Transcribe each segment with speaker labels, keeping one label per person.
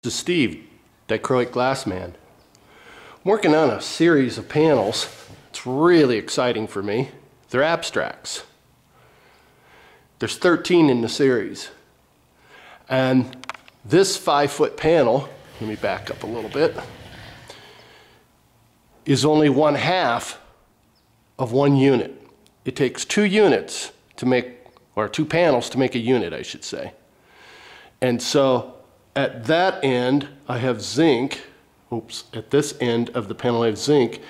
Speaker 1: This is Steve, Dichroic Glass Man. I'm working on a series of panels. It's really exciting for me. They're abstracts. There's 13 in the series. And this 5-foot panel, let me back up a little bit, is only 1/2 of one unit. It takes 2 units to make, or 2 panels to make a unit, I should say. And so at that end, I have zinc. Oops, at this end of the panel I have zinc.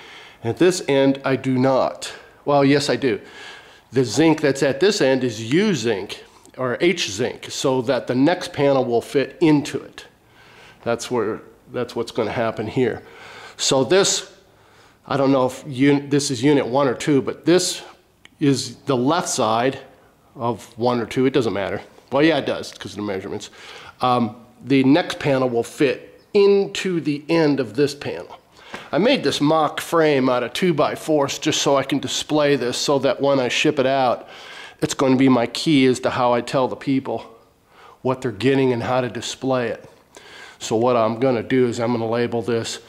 Speaker 1: At this end, I do not. Well, yes, I do. The zinc that's at this end is U zinc, or H zinc, so that the next panel will fit into it. That's what's going to happen here. So this, I don't know if this is unit 1 or 2, but this is the left side of 1 or 2. It doesn't matter. Well, yeah, it does, because of the measurements. The next panel will fit into the end of this panel. I made this mock frame out of 2x4s just so I can display this, so that when I ship it out, it's going to be my key as to how I tell the people what they're getting and how to display it. So what I'm going to do is I'm going to label this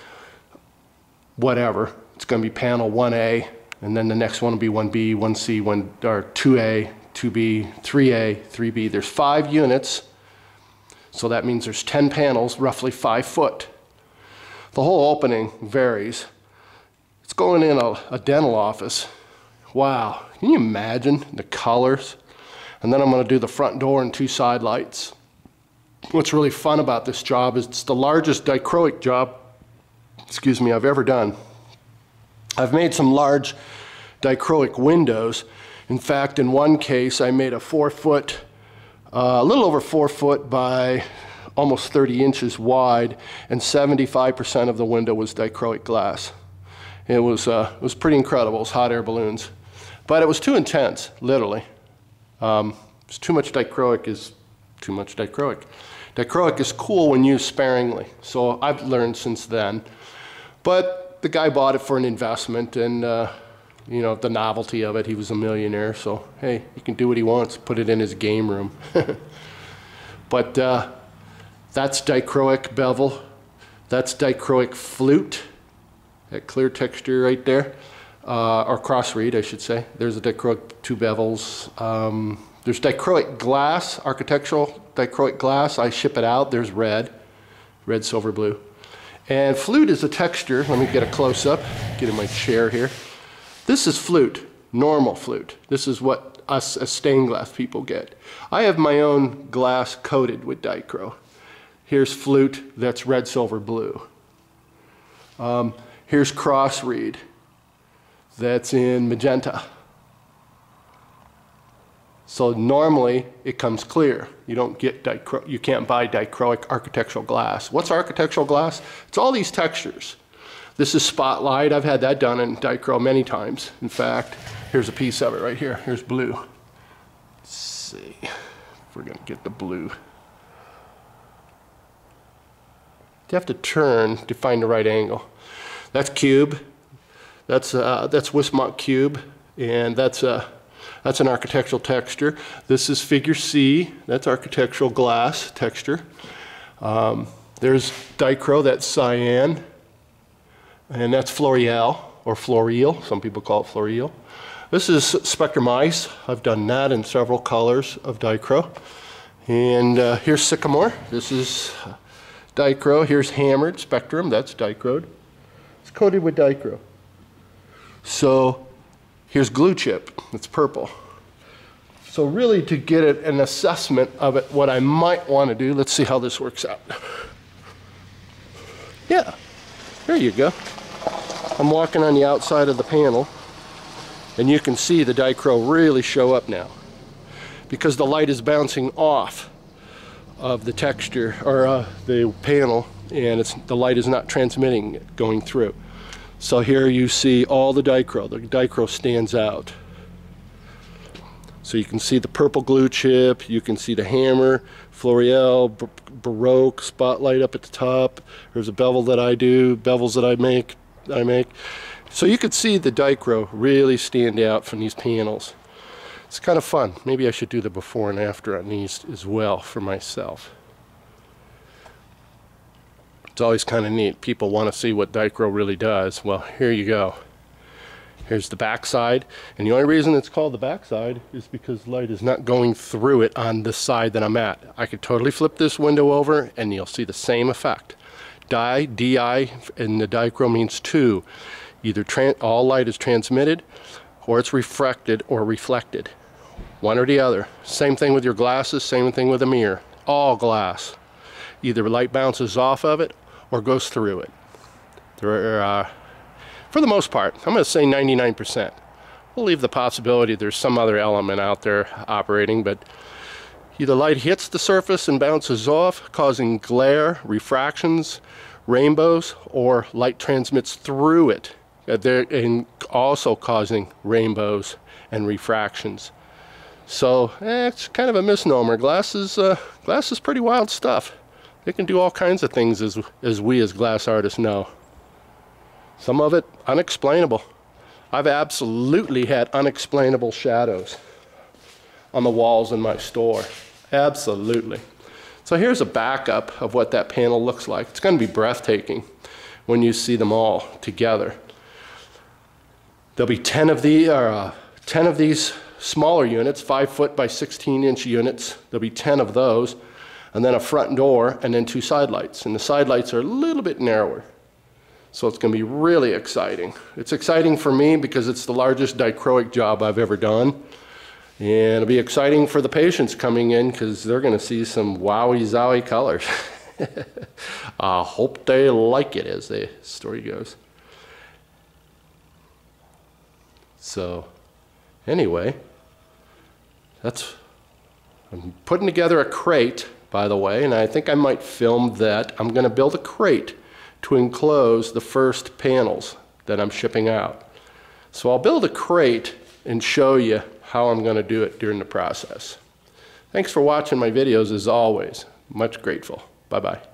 Speaker 1: whatever. It's going to be panel 1A, and then the next one will be 1B, 1C, 2A, 2B, 3A, 3B. There's 5 units. So that means there's 10 panels, roughly 5 foot. The whole opening varies. It's going in a dental office. Wow, can you imagine the colors? And then I'm going to do the front door and 2 side lights. What's really fun about this job is it's the largest dichroic job, I've ever done. I've made some large dichroic windows. In fact, in one case, I made a 4-foot, a little over 4 foot by almost 30 inches wide, and 75% of the window was dichroic glass. It was pretty incredible. It was hot air balloons. But it was too intense, literally. It's too much dichroic is too much dichroic. Dichroic is cool when used sparingly, so I've learned since then. But the guy bought it for an investment, and you know, the novelty of it. He was a millionaire, so hey, he can do what he wants, put it in his game room. But that's dichroic bevel. That's dichroic flute, that clear texture right there, or cross reed, I should say. There's a dichroic 2 bevels. There's dichroic glass, architectural dichroic glass. I ship it out. There's red, silver, blue. And flute is a texture. Let me get a close-up, get in my chair here. This is flute, normal flute. This is what us as stained glass people get. I have my own glass coated with dichro. Here's flute that's red, silver, blue. Here's cross reed that's in magenta. So normally it comes clear. You don't get you can't buy dichroic architectural glass. What's architectural glass? It's all these textures. This is spotlight. I've had that done in dichro many times. In fact, here's a piece of it right here. Here's blue. Let's see if we're going to get the blue. You have to turn to find the right angle. That's cube. That's Wismont cube, and that's an architectural texture. This is figure C. That's architectural glass texture. There's dichro. That's cyan. And that's Floreal, or Floreal. Some people call it Floreal. This is Spectrum Ice. I've done that in several colors of dichro. And here's Sycamore. This is dichro. Here's Hammered Spectrum. That's dichroed. It's coated with dichro. So here's Glue Chip. It's purple. So really, to get an assessment of it, what I might want to do, let's see how this works out. Yeah, there you go. I'm walking on the outside of the panel, and you can see the dichro really show up now, because the light is bouncing off of the texture, or the panel, and the light is not transmitting it, going through. So here you see all the dichro. The dichro stands out. So you can see the purple glue chip, you can see the hammer, Floreal, Baroque, spotlight up at the top. There's a bevel that I do, bevels that I make. So you could see the dichro really stand out from these panels. It's kind of fun. Maybe I should do the before and after on these as well for myself. It's always kind of neat. People want to see what Dichro really does. Well, here you go. Here's the backside, and the only reason it's called the backside is because light is not going through it on the side that I'm at. I could totally flip this window over and you'll see the same effect. Di in the Dichro means two. Either all light is transmitted, or it's refracted or reflected. One or the other. Same thing with your glasses, same thing with a mirror. All glass. Either light bounces off of it or goes through it. For the most part, I'm going to say 99%. We'll leave the possibility there's some other element out there operating, but either light hits the surface and bounces off, causing glare, refractions, rainbows, or light transmits through it, and also causing rainbows and refractions. So it's kind of a misnomer. Glass is pretty wild stuff. They can do all kinds of things, as we as glass artists know. Some of it unexplainable. I've absolutely had unexplainable shadows on the walls in my store. Absolutely. So here's a backup of what that panel looks like. It's going to be breathtaking when you see them all together. There'll be 10 of these smaller units, 5 foot by 16-inch units. There'll be 10 of those, and then a front door, and then 2 side lights. And the side lights are a little bit narrower. So it's going to be really exciting. It's exciting for me because it's the largest dichroic job I've ever done. And it'll be exciting for the patients coming in because they're going to see some wowie zowie colors. I hope they like it, as the story goes. So anyway, I'm putting together a crate, by the way, and I think I might film that. I'm going to build a crate to enclose the first panels that I'm shipping out. So I'll build a crate and show you how I'm going to do it during the process. Thanks for watching my videos as always. Much grateful. Bye-bye.